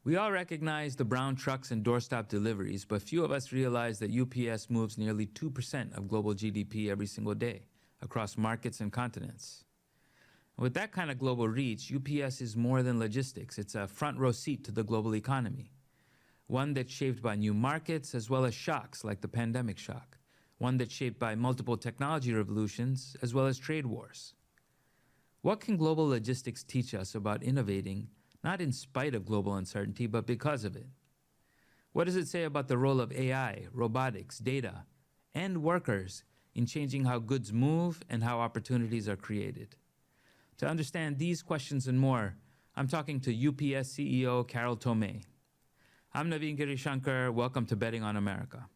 We all recognize the brown trucks and doorstop deliveries, but few of us realize that UPS moves nearly 2% of global GDP every single day across markets and continents. With that kind of global reach, UPS is more than logistics. It's a front row seat to the global economy, one that's shaped by new markets as well as shocks like the pandemic shock, one that's shaped by multiple technology revolutions as well as trade wars. What can global logistics teach us about innovating, not in spite of global uncertainty, but because of it? What does it say about the role of AI, robotics, data, and workers in changing how goods move and how opportunities are created? To understand these questions and more, I'm talking to UPS CEO Carol Tomé. I'm Navin Girishankar. Welcome to Betting on America.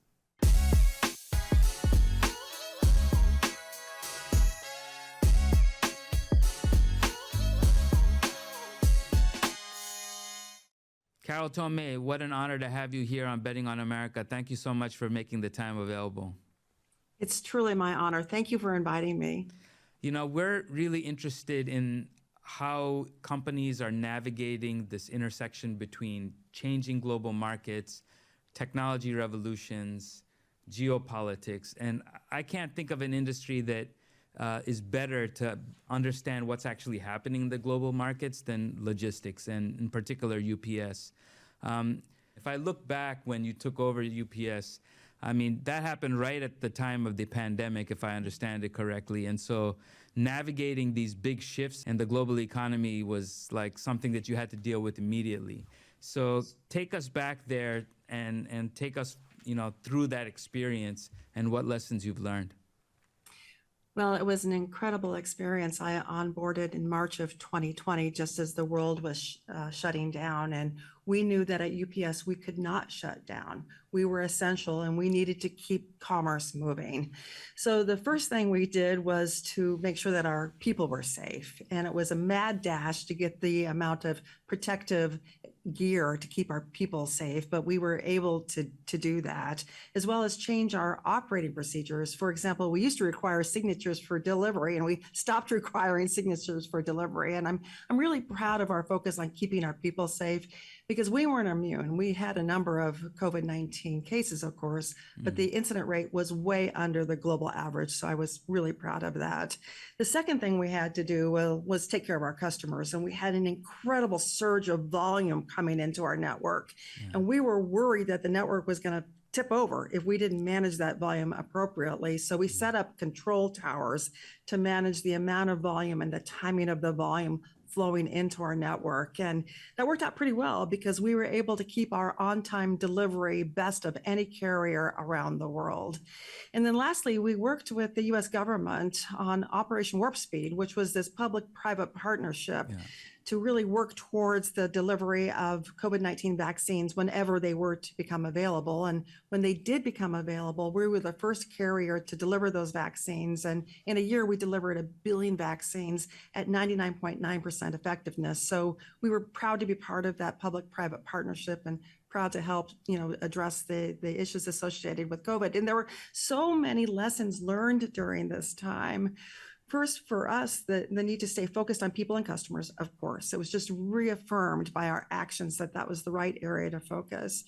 Carol Tomé, what an honor to have you here on Betting on America. Thank you so much for making the time available. It's truly my honor. Thank you for inviting me. You know, we're really interested in how companies are navigating this intersection between changing global markets, technology revolutions, geopolitics. And I can't think of an industry that is better to understand what's actually happening in the global markets than logistics, and in particular UPS. If I look back when you took over UPS, I mean, that happened right at the time of the pandemic, if I understand it correctly. And so navigating these big shifts in the global economy was like something that you had to deal with immediately. So take us back there and take us, through that experience and what lessons you've learned. Well, it was an incredible experience. I onboarded in March of 2020, just as the world was shutting down. And we knew that at UPS, we could not shut down. We were essential and we needed to keep commerce moving. So the first thing we did was to make sure that our people were safe. And it was a mad dash to get the amount of protective gear to keep our people safe, but we were able to do that, as well as change our operating procedures. For example, we used to require signatures for delivery, and we stopped requiring signatures for delivery. And I'm really proud of our focus on keeping our people safe, because we weren't immune. We had a number of COVID-19 cases, of course, but the incident rate was way under the global average. So I was really proud of that. The second thing we had to do was take care of our customers. And we had an incredible surge of volume coming into our network. Yeah. And we were worried that the network was going to tip over if we didn't manage that volume appropriately. So we set up control towers to manage the amount of volume and the timing of the volume flowing into our network. And that worked out pretty well because we were able to keep our on-time delivery best of any carrier around the world. And then lastly, we worked with the US government on Operation Warp Speed, which was this public-private partnership to really work towards the delivery of COVID-19 vaccines whenever they were to become available. And when they did become available, we were the first carrier to deliver those vaccines. And in a year, we delivered 1 billion vaccines at 99.9% effectiveness. So we were proud to be part of that public-private partnership and proud to help, address the issues associated with COVID. And there were so many lessons learned during this time. First, for us, the need to stay focused on people and customers, of course. It was just reaffirmed by our actions that was the right area to focus.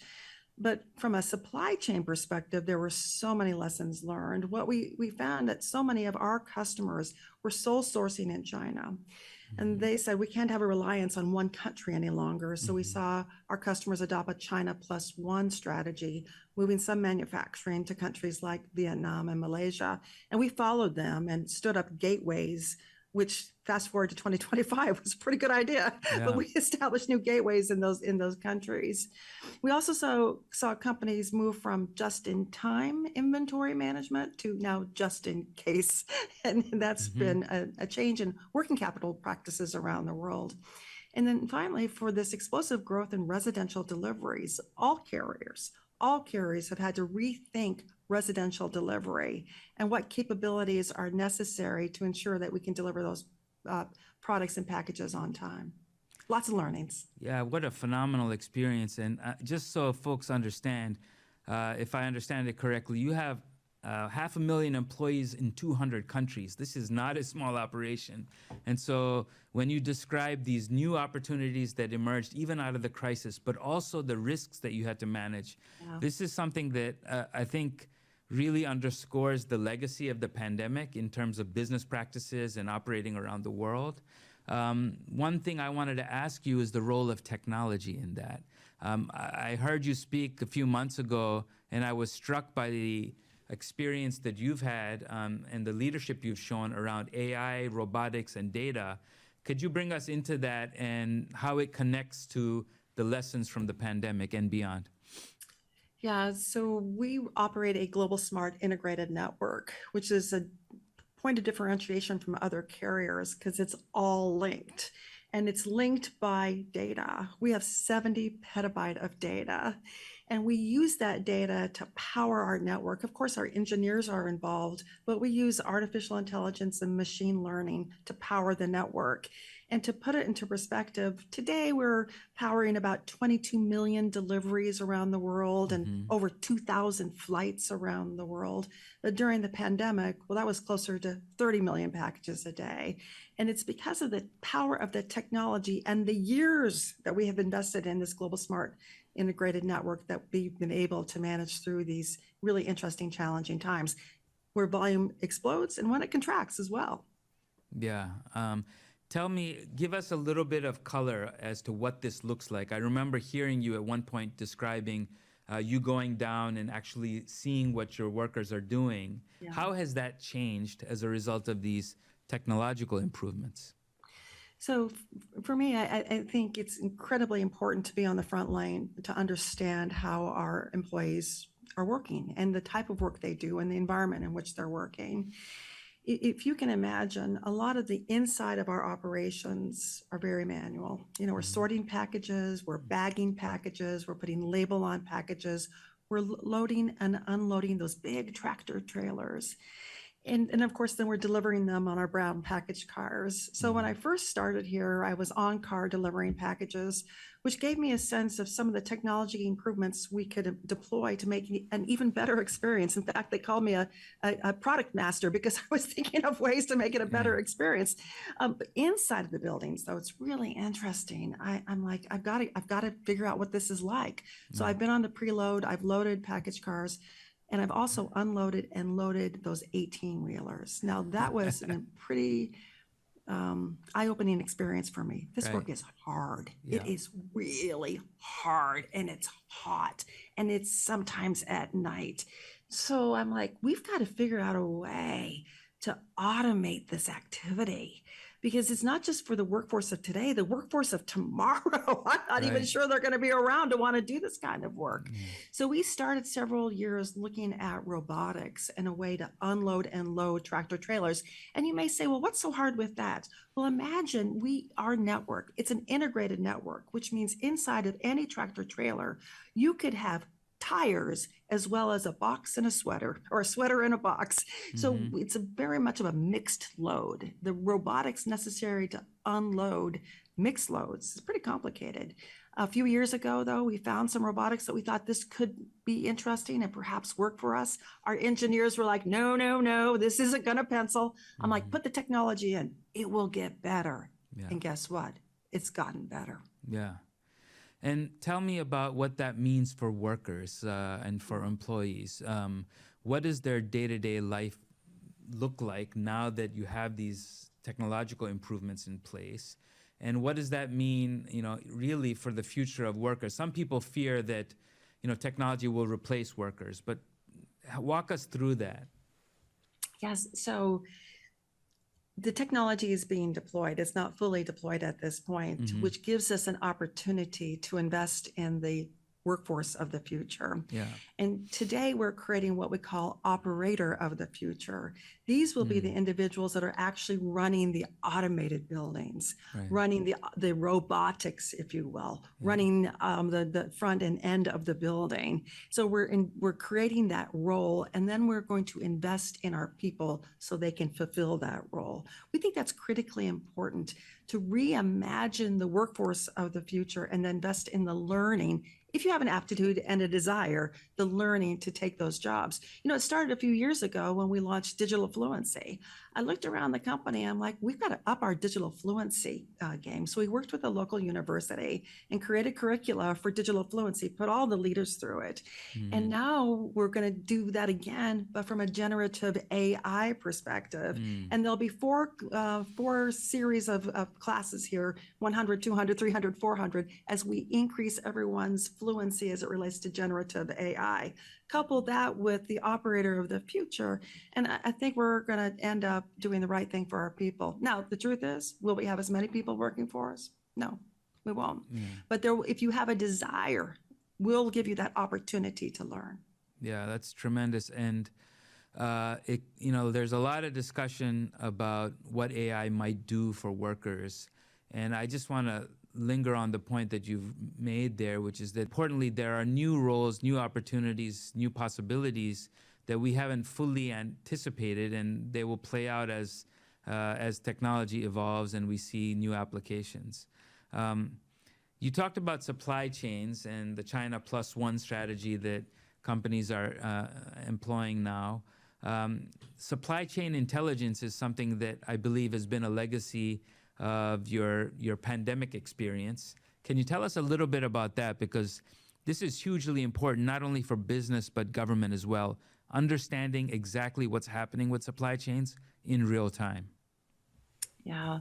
But from a supply chain perspective, there were so many lessons learned. What we found that so many of our customers were sole sourcing in China. And they said, we can't have a reliance on one country any longer. So we saw our customers adopt a China plus one strategy, moving some manufacturing to countries like Vietnam and Malaysia. And we followed them and stood up gateways, which fast forward to 2025 was a pretty good idea, but we established new gateways in those countries. We also saw companies move from just-in-time inventory management to now just-in-case, and that's been a change in working capital practices around the world. And then finally, for this explosive growth in residential deliveries, all carriers have had to rethink residential delivery and what capabilities are necessary to ensure that we can deliver those products and packages on time. Lots of learnings. Yeah, what a phenomenal experience. And just so folks understand, if I understand it correctly, you have 500,000 employees in 200 countries. This is not a small operation. And so when you describe these new opportunities that emerged even out of the crisis, but also the risks that you had to manage, this is something that I think really underscores the legacy of the pandemic in terms of business practices and operating around the world. One thing I wanted to ask you is the role of technology in that. I heard you speak a few months ago, and I was struck by the experience that you've had and the leadership you've shown around AI, robotics, and data. Could you bring us into that and how it connects to the lessons from the pandemic and beyond? Yeah, so we operate a global smart integrated network, which is a point of differentiation from other carriers because it's all linked. And it's linked by data. We have 70 petabyte of data, and we use that data to power our network. Of course, our engineers are involved, but we use artificial intelligence and machine learning to power the network. And to put it into perspective, today we're powering about 22 million deliveries around the world and over 2,000 flights around the world. But during the pandemic, well, that was closer to 30 million packages a day. And it's because of the power of the technology and the years that we have invested in this global smart integrated network that we've been able to manage through these really interesting, challenging times where volume explodes and when it contracts as well. Yeah. Give us a little bit of color as to what this looks like. I remember hearing you at one point describing you going down and actually seeing what your workers are doing. Yeah. How has that changed as a result of these technological improvements? So for me, I think it's incredibly important to be on the front line to understand how our employees are working and the type of work they do and the environment in which they're working. If you can imagine, a lot of the inside of our operations are very manual. You know, we're sorting packages, we're bagging packages, we're putting label on packages, we're loading and unloading those big tractor trailers. And of course, then we're delivering them on our brown package cars. So when I first started here, I was on car delivering packages, which gave me a sense of some of the technology improvements we could deploy to make an even better experience. In fact, they called me a product master because I was thinking of ways to make it a better experience. But inside of the buildings, though, it's really interesting. I'm like, I've got to figure out what this is like. So I've been on the preload, I've loaded package cars, and I've also unloaded and loaded those 18-wheelers. Now, that was a pretty eye-opening experience for me. This work is hard. Yeah. It is really hard, and it's hot, and it's sometimes at night. So I'm like, we've got to figure out a way to automate this activity because it's not just for the workforce of today, the workforce of tomorrow. I'm not even sure they're going to be around to want to do this kind of work. So we started several years looking at robotics and a way to unload and load tractor trailers. And you may say, well, what's so hard with that? Well, imagine our network, it's an integrated network, which means inside of any tractor trailer, you could have tires as well as a box and a sweater or a sweater and a box. So it's very much of a mixed load. The robotics necessary to unload mixed loads is pretty complicated. A few years ago, though, we found some robotics that we thought this could be interesting and perhaps work for us. Our engineers were like, no, this isn't going to pencil. I'm like, put the technology in. It will get better. Yeah. And guess what? It's gotten better. Yeah. And tell me about what that means for workers and for employees. What does their day-to-day life look like now that you have these technological improvements in place? And what does that mean, really for the future of workers? Some people fear that, technology will replace workers, but walk us through that. Yes, so the technology is being deployed. It's not fully deployed at this point, which gives us an opportunity to invest in the workforce of the future. Yeah. And today we're creating what we call operator of the future. These will be the individuals that are actually running the automated buildings, running the robotics, if you will, running the front and end of the building. So we're creating that role, and then we're going to invest in our people so they can fulfill that role. We think that's critically important to reimagine the workforce of the future and invest in the learning. If you have an aptitude and a desire, the learning to take those jobs. It started a few years ago when we launched digital fluency. I looked around the company, I'm like, we've got to up our digital fluency game. So we worked with a local university and created curricula for digital fluency, put all the leaders through it. And now we're going to do that again, but from a generative AI perspective. And there'll be four series of classes here, 100, 200, 300, 400, as we increase everyone's fluency as it relates to generative AI. Couple that with the operator of the future, and I think we're going to end up doing the right thing for our people. Now, the truth is, will we have as many people working for us? No, we won't. But if you have a desire, we'll give you that opportunity to learn. Yeah, that's tremendous. And there's a lot of discussion about what AI might do for workers. And I just want to linger on the point that you've made there, which is that importantly, there are new roles, new opportunities, new possibilities that we haven't fully anticipated, and they will play out as technology evolves and we see new applications. You talked about supply chains and the China Plus One strategy that companies are employing now. Supply chain intelligence is something that I believe has been a legacy of your pandemic experience. Can you tell us a little bit about that? Because this is hugely important, not only for business, but government as well, understanding exactly what's happening with supply chains in real time. Yeah.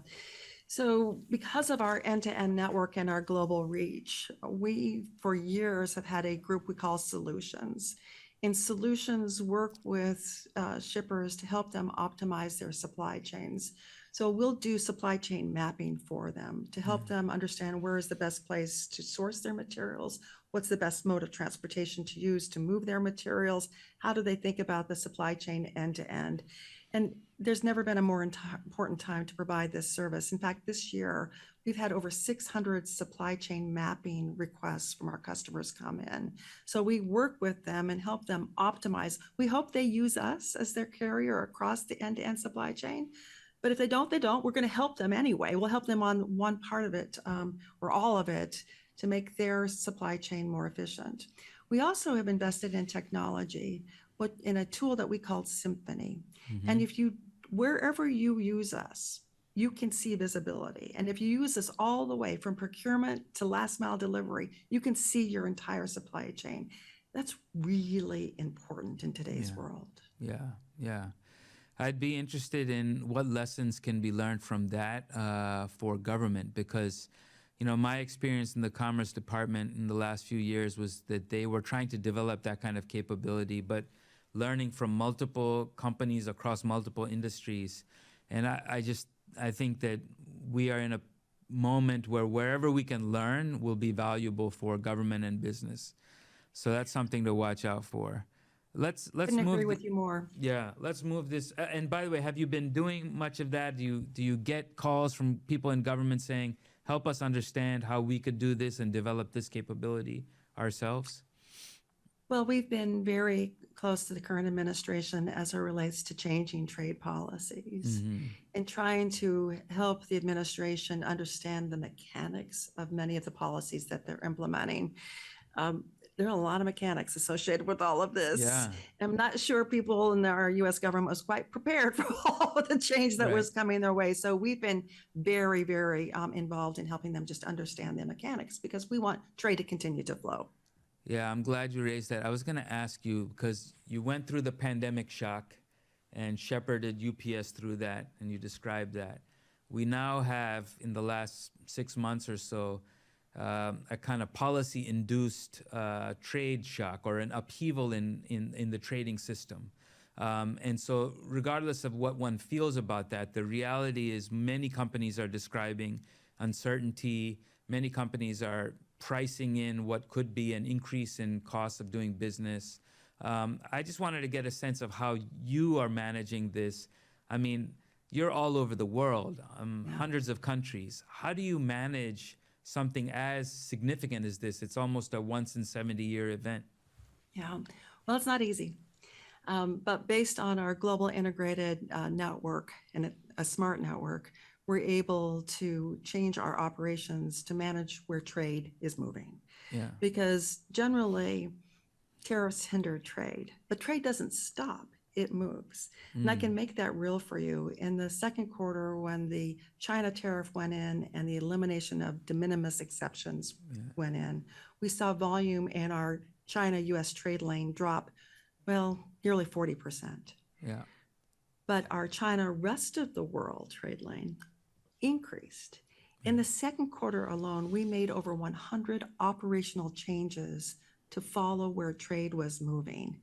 So because of our end-to-end network and our global reach, we, for years, have had a group we call Solutions. And Solutions work with shippers to help them optimize their supply chains. So we'll do supply chain mapping for them to help them understand where is the best place to source their materials, what's the best mode of transportation to use to move their materials, how do they think about the supply chain end to end. And there's never been a more important time to provide this service. In fact, this year, we've had over 600 supply chain mapping requests from our customers come in. So we work with them and help them optimize. We hope they use us as their carrier across the end-to-end supply chain. But if they don't, they don't. We're going to help them anyway. We'll help them on one part of it or all of it to make their supply chain more efficient. We also have invested in technology, in a tool that we call Symphony. And wherever you use us, you can see visibility. And if you use this all the way from procurement to last mile delivery, you can see your entire supply chain. That's really important in today's world. Yeah. I'd be interested in what lessons can be learned from that for government, because my experience in the Commerce Department in the last few years was that they were trying to develop that kind of capability, but learning from multiple companies across multiple industries. And I think that we are in a moment where wherever we can learn will be valuable for government and business. So that's something to watch out for. Let's couldn't agree with you more. Yeah, let's move this. And by the way, have you been doing much of that? Do you get calls from people in government saying, help us understand how we could do this and develop this capability ourselves? Well, we've been very close to the current administration as it relates to changing trade policies and trying to help the administration understand the mechanics of many of the policies that they're implementing. There are a lot of mechanics associated with all of this. Yeah. I'm not sure people in our U.S. government was quite prepared for all of the change that was coming their way. So we've been very, very involved in helping them just understand the mechanics, because we want trade to continue to flow. Yeah, I'm glad you raised that. I was going to ask you, because you went through the pandemic shock and shepherded UPS through that, and you described that. We now have, in the last 6 months or so, a kind of policy-induced trade shock or an upheaval in the trading system. And so regardless of what one feels about that, the reality is many companies are describing uncertainty. Many companies are pricing in what could be an increase in cost of doing business. I just wanted to get a sense of how you are managing this. I mean, you're all over the world, hundreds of countries. How do you manage something as significant as this? It's almost a once in 70-year event. Yeah, well, it's not easy. But based on our global integrated network and a smart network, we're able to change our operations to manage where trade is moving. Yeah. Because generally, tariffs hinder trade, but trade doesn't stop, it moves. And I can make that real for you. In the second quarter, when the China tariff went in and the elimination of de minimis exceptions went in, we saw volume in our China-US trade lane drop, well, nearly 40%. Yeah. But our China rest of the world trade lane increased. In the second quarter alone, we made over 100 operational changes to follow where trade was moving.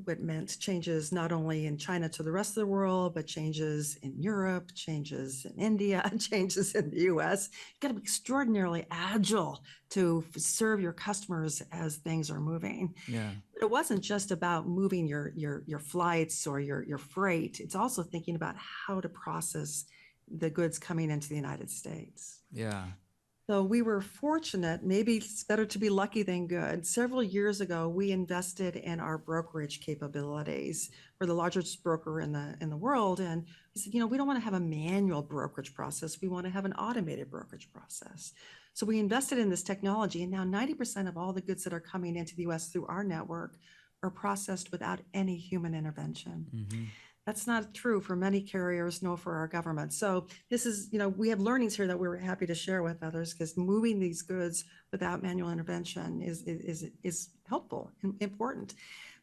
It meant changes not only in China to the rest of the world, but changes in Europe, changes in India, changes in the US. You've got to be extraordinarily agile to serve your customers as things are moving. Yeah. It wasn't just about moving your flights or your freight. It's also thinking about how to process the goods coming into the United States. Yeah. So we were fortunate, maybe it's better to be lucky than good. Several years ago, we invested in our brokerage capabilities. We're the largest broker in the world. And we said, we don't want to have a manual brokerage process. We want to have an automated brokerage process. So we invested in this technology, and now 90% of all the goods that are coming into the US through our network are processed without any human intervention. Mm-hmm. That's not true for many carriers, nor for our government. So this is, we have learnings here that we're happy to share with others, because moving these goods without manual intervention is helpful and important.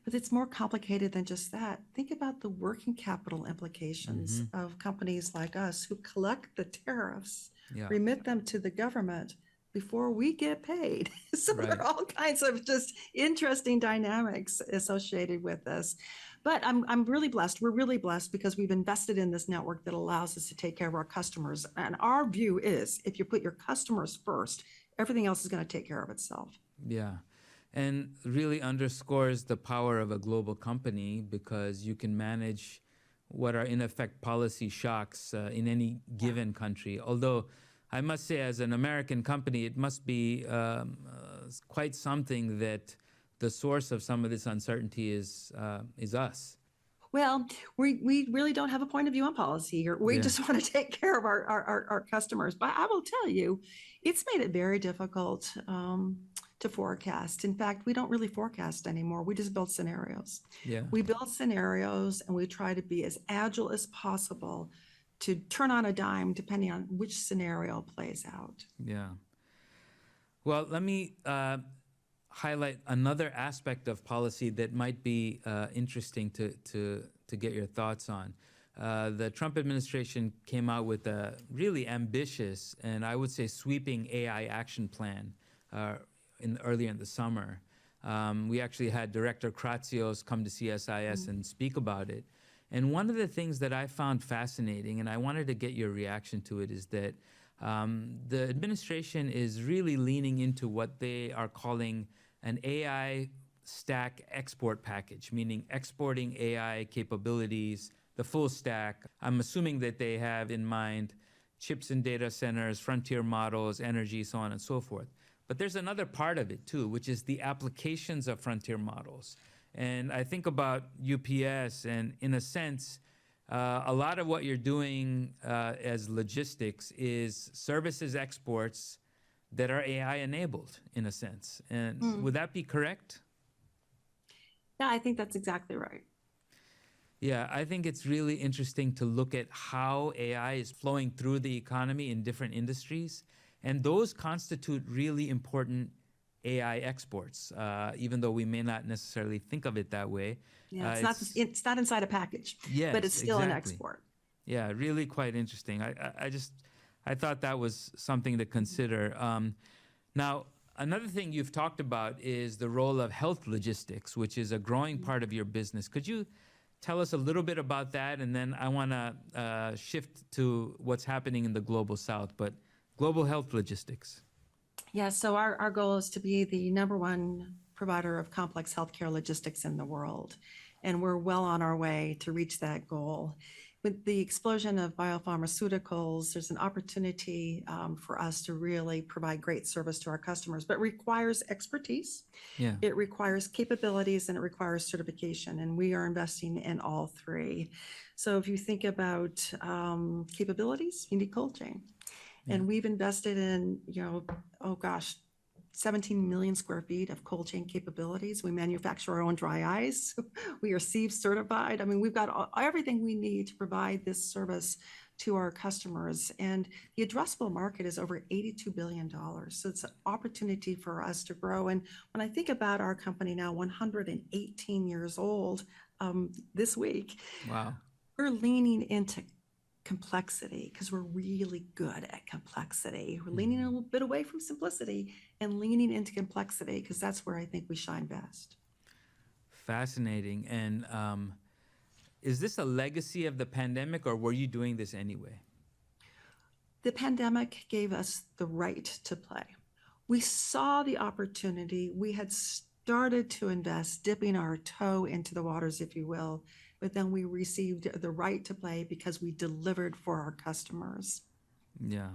But it's more complicated than just that. Think about the working capital implications of companies like us who collect the tariffs, remit them to the government before we get paid. So there are all kinds of just interesting dynamics associated with this. But I'm really blessed. We're really blessed because we've invested in this network that allows us to take care of our customers. And our view is, if you put your customers first, everything else is going to take care of itself. Yeah. And really underscores the power of a global company, because you can manage what are in effect policy shocks in any given country. Although I must say, as an American company, it must be quite something that the source of some of this uncertainty is us. Well, we really don't have a point of view on policy here. We just want to take care of our customers. But I will tell you, it's made it very difficult to forecast. In fact, we don't really forecast anymore. We just build scenarios. Yeah. We build scenarios, and we try to be as agile as possible to turn on a dime depending on which scenario plays out. Yeah. Well, let me highlight another aspect of policy that might be interesting to get your thoughts on. The Trump administration came out with a really ambitious and I would say sweeping AI action plan earlier in the summer. We actually had Director Kratsios come to CSIS and speak about it. And one of the things that I found fascinating, and I wanted to get your reaction to it, is that the administration is really leaning into what they are calling an AI stack export package, meaning exporting AI capabilities, the full stack. I'm assuming that they have in mind chips and data centers, frontier models, energy, so on and so forth. But there's another part of it too, which is the applications of frontier models. And I think about UPS, and in a sense, a lot of what you're doing as logistics is services exports that are AI enabled, in a sense. And would that be correct? Yeah, I think that's exactly right. Yeah, I think it's really interesting to look at how AI is flowing through the economy in different industries. And those constitute really important AI exports, even though we may not necessarily think of it that way. Yeah, it's not inside a package, yes, but it's still an exactly. export. Yeah, really quite interesting. I thought that was something to consider. Now, another thing you've talked about is the role of health logistics, which is a growing part of your business. Could you tell us a little bit about that? And then I want to shift to what's happening in the Global South, but global health logistics. Yeah, so our goal is to be the #1 provider of complex healthcare logistics in the world. And we're well on our way to reach that goal. with the explosion of biopharmaceuticals, there's an opportunity for us to really provide great service to our customers, but it requires expertise, Yeah. it requires capabilities, and it requires certification. And we are investing in all three. So if you think about capabilities, you need cold chain. Yeah. And we've invested in, oh gosh, 17 million square feet of cold chain capabilities. We manufacture our own dry ice. We are SIEV certified. I mean, we've got everything we need to provide this service to our customers. And the addressable market is over $82 billion. So it's an opportunity for us to grow. And when I think about our company now, 118 years old this week, Wow. we're leaning into complexity because we're really good at complexity. We're leaning a little bit away from simplicity and leaning into complexity because that's where I think we shine best. Fascinating. And is this a legacy of the pandemic, or were you doing this anyway? The pandemic gave us the right to play. We saw the opportunity. We had started to invest, dipping our toe into the waters, if you will, but then we received the right to play because we delivered for our customers. Yeah.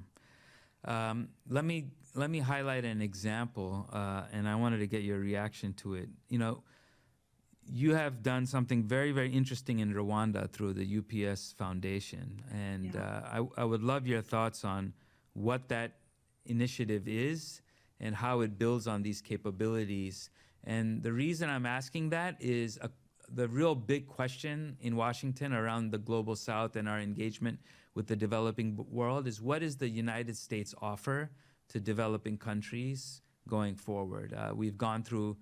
Let me highlight an example, and I wanted to get your reaction to it. You have done something very, very interesting in Rwanda through the UPS Foundation, and I would love your thoughts on what that initiative is and how it builds on these capabilities. And the reason I'm asking that is the real big question in Washington around the global South and our engagement with the developing world is, what is the United States offer to developing countries going forward? We've gone through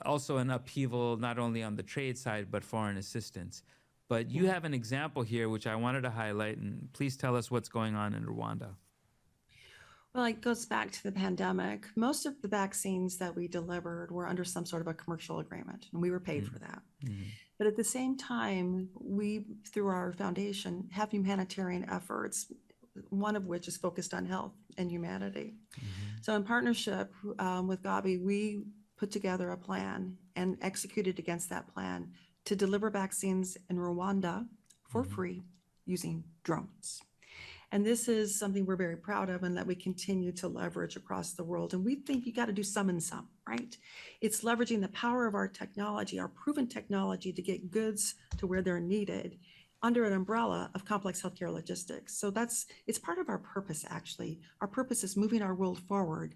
also an upheaval, not only on the trade side, but foreign assistance. But you have an example here, which I wanted to highlight, and please tell us what's going on in Rwanda. Well, it goes back to the pandemic. Most of the vaccines that we delivered were under some sort of a commercial agreement, and we were paid for that. But at the same time, we, through our foundation, have humanitarian efforts, one of which is focused on health and humanity. So in partnership with Gabi, we put together a plan and executed against that plan to deliver vaccines in Rwanda for free using drones. And this is something we're very proud of and that we continue to leverage across the world. And we think you got to do some and some, right? It's leveraging the power of our technology, our proven technology, to get goods to where they're needed under an umbrella of complex healthcare logistics. So it's part of our purpose, actually. Our purpose is moving our world forward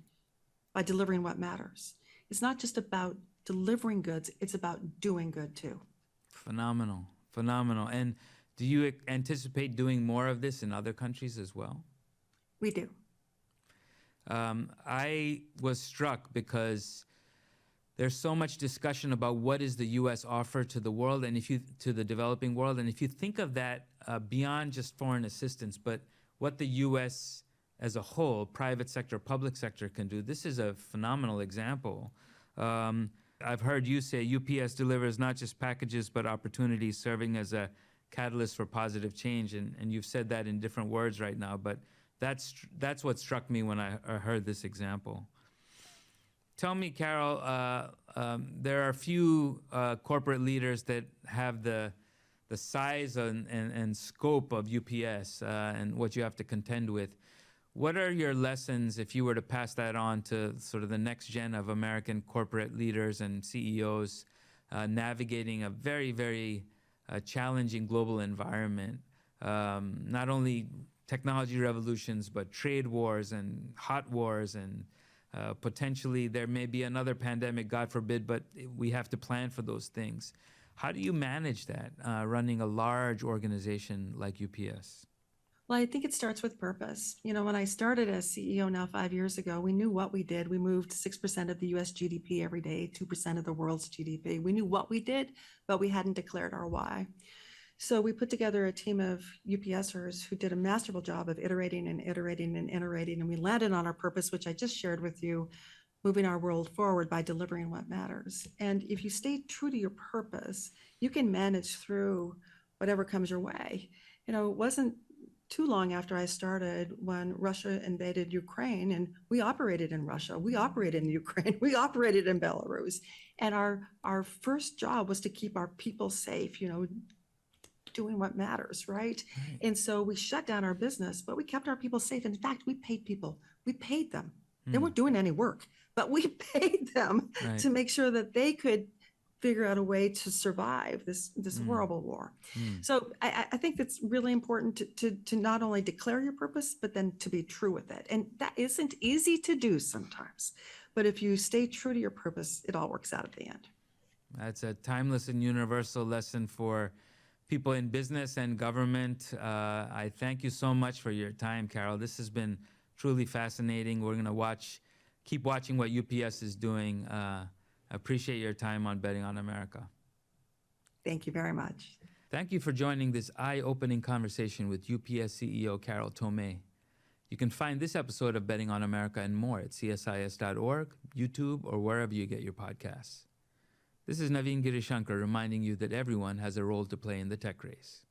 by delivering what matters. It's not just about delivering goods, it's about doing good too. Phenomenal, phenomenal. And do you anticipate doing more of this in other countries as well? We do. I was struck because there's so much discussion about what is the U.S. offer to the world and to the developing world. And if you think of that beyond just foreign assistance, but what the U.S. as a whole, private sector, public sector can do, this is a phenomenal example. I've heard you say UPS delivers not just packages, but opportunities, serving as a catalyst for positive change. And you've said that in different words right now, but that's what struck me when I heard this example. Tell me, Carol, there are a few corporate leaders that have the size and scope of UPS and what you have to contend with. What are your lessons, if you were to pass that on to sort of the next gen of American corporate leaders and CEOs navigating a very, very challenging global environment, not only technology revolutions, but trade wars and hot wars, and potentially there may be another pandemic, God forbid, but we have to plan for those things. How do you manage that, running a large organization like UPS? Well, I think it starts with purpose. When I started as CEO now 5 years ago, we knew what we did. We moved 6% of the US GDP every day, 2% of the world's GDP. We knew what we did, but we hadn't declared our why. So we put together a team of UPSers who did a masterful job of iterating and iterating and iterating. And we landed on our purpose, which I just shared with you, moving our world forward by delivering what matters. And if you stay true to your purpose, you can manage through whatever comes your way. It wasn't too long after I started when Russia invaded Ukraine, and we operated in Russia, we operated in Ukraine, we operated in Belarus. And our first job was to keep our people safe, doing what matters, right? Right. And so we shut down our business, but we kept our people safe. In fact, we paid people. We paid them. They weren't doing any work, but we paid them Right. to make sure that they could figure out a way to survive this horrible war. So I think it's really important to not only declare your purpose, but then to be true with it. And that isn't easy to do sometimes. But if you stay true to your purpose, it all works out at the end. That's a timeless and universal lesson for people in business and government. I thank you so much for your time, Carol. This has been truly fascinating. We're going to keep watching what UPS is doing. Appreciate your time on Betting on America. Thank you very much. Thank you for joining this eye-opening conversation with UPS CEO Carol Tomé. You can find this episode of Betting on America and more at csis.org, YouTube, or wherever you get your podcasts. This is Navin Girishankar reminding you that everyone has a role to play in the tech race.